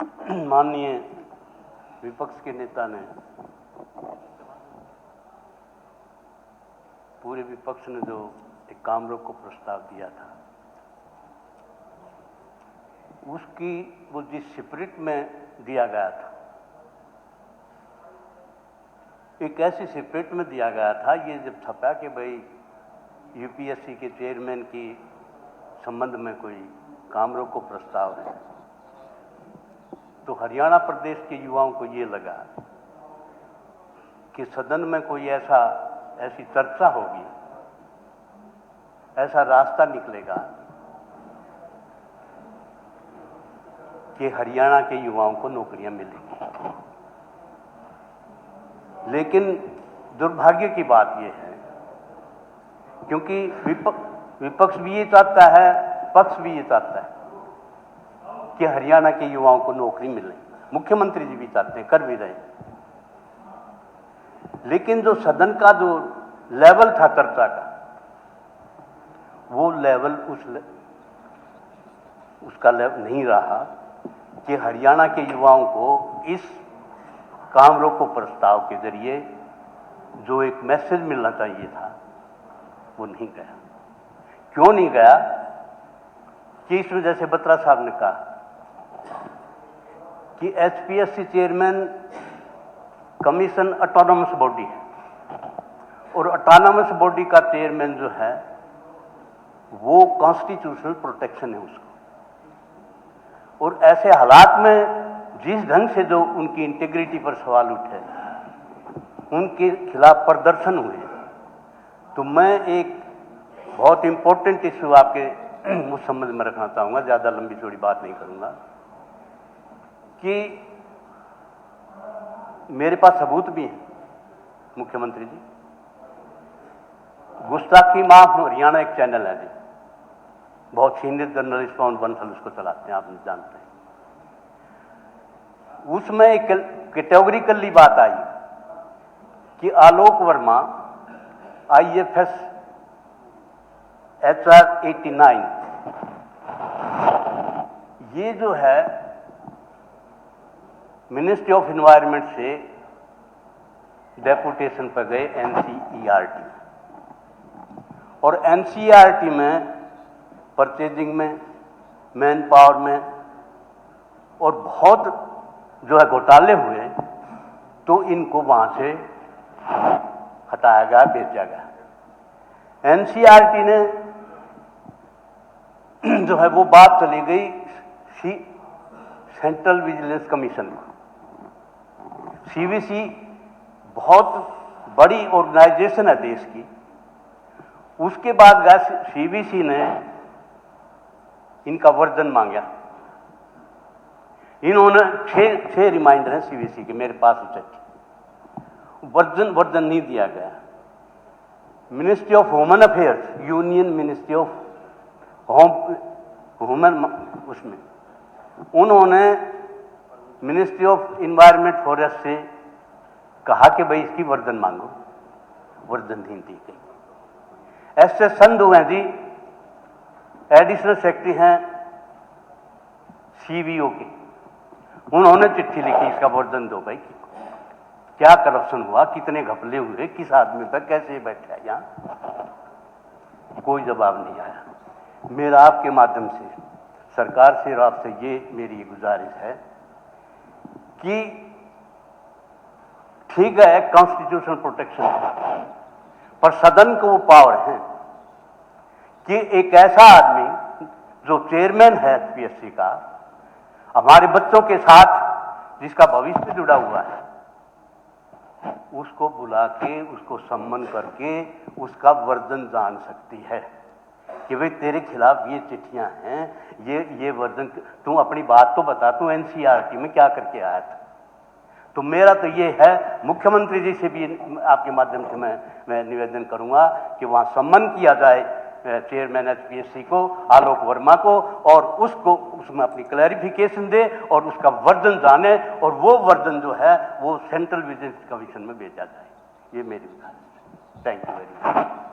माननीय विपक्ष के नेता ने, पूरे विपक्ष ने जो एक काम रोको प्रस्ताव दिया था, उसकी वो जिस स्पिरिट में दिया गया था, एक ऐसी स्पिरिट में दिया गया था, ये जब छपा कि भाई यूपीएससी के चेयरमैन की संबंध में कोई काम रोको प्रस्ताव है, तो हरियाणा प्रदेश के युवाओं को ये लगा कि सदन में कोई ऐसी चर्चा होगी, ऐसा रास्ता निकलेगा कि हरियाणा के युवाओं को नौकरियां मिलेंगी। लेकिन दुर्भाग्य की बात यह है, क्योंकि विपक्ष भी ये चाहता है, पक्ष भी ये चाहता है कि हरियाणा के युवाओं को नौकरी मिले, मुख्यमंत्री जी भी चाहते हैं, कर भी रहे हैं। लेकिन जो सदन का जो लेवल था चर्चा का, वो लेवल उसका लेवल नहीं रहा कि हरियाणा के युवाओं को इस काम रोको प्रस्ताव के जरिए जो एक मैसेज मिलना चाहिए था, वो नहीं गया। क्यों नहीं गया? कि इसमें जैसे बत्रा साहब ने कहा कि HPSC chairman commission autonomous body है, और ऑटोनोमस बॉडी का चेयरमैन जो है वो कॉन्स्टिट्यूशनल प्रोटेक्शन है उसको। और ऐसे हालात में जिस ढंग से जो उनकी इंटीग्रिटी पर सवाल उठे, उनके खिलाफ प्रदर्शन हुए, तो मैं एक बहुत इंपॉर्टेंट इश्यू आपके उस संबंध में रखना चाहूंगा, ज्यादा लंबी चौड़ी बात नहीं करूंगा, कि मेरे पास सबूत भी है मुख्यमंत्री जी। गुस्ताखी माफ हरियाणा एक चैनल है जी, बहुत सीनियर जर्नलिस्ट पवन बंसल उसको चलाते हैं, आप जानते हैं। उसमें एक कैटेगोरिकली बात आई कि आलोक वर्मा IFS HR 89 ये जो है मिनिस्ट्री ऑफ एनवायरनमेंट से डेपुटेशन पर गए NCERT, और NCERT में परचेजिंग में, मैन पावर में, और बहुत जो है घोटाले हुए, तो इनको वहां से हटाया गया, भेजा गया। NCERT ने जो है वो बात चली गई सेंट्रल विजिलेंस कमीशन को। CVC बहुत बड़ी ऑर्गेनाइजेशन है देश की। उसके बाद CVC ने इनका वर्जन मांगा। इन्होंने छह रिमाइंडर हैं CVC के मेरे पास उठे, वर्जन नहीं दिया गया। Ministry of human affairs, union ministry of human, उसमें उन्होंने मिनिस्ट्री ऑफ इन्वायरमेंट फॉरेस्ट से कहा कि भाई इसकी वर्जन मांगो, वर्जन नहीं दी गई। SS संधू हैं जी, एडिशनल सेक्रेटरी हैं CBO के, उन्होंने चिट्ठी लिखी इसका वर्जन दो भाई, क्या करप्शन हुआ, कितने घपले हुए, किस आदमी पर कैसे बैठा यहां, कोई जवाब नहीं आया। मेरा आपके माध्यम से सरकार से और आपसे ये मेरी गुजारिश है कि ठीक है कॉन्स्टिट्यूशनल प्रोटेक्शन है, पर सदन को वो पावर है कि एक ऐसा आदमी जो चेयरमैन है एचपीएससी का, हमारे बच्चों के साथ जिसका भविष्य जुड़ा हुआ है, उसको बुला के, उसको सम्मान करके उसका वर्जन जान सकती है कि भाई तेरे खिलाफ ये चिट्ठियां हैं, ये वर्जन, तू अपनी बात तो बता, तू NCERT में क्या करके आया था। तो मेरा तो ये है, मुख्यमंत्री जी से भी आपके माध्यम से मैं निवेदन करूंगा कि वहां सम्मान किया जाए चेयरमैन एचपीएससी को, आलोक वर्मा को, और उसको उसमें अपनी क्लैरिफिकेशन दे और उसका वर्जन जाने, और वो वर्जन जो है वो सेंट्रल विजिलेंस कमीशन में भेजा जाए। ये मेरी गुजारिश है। Thank you very much.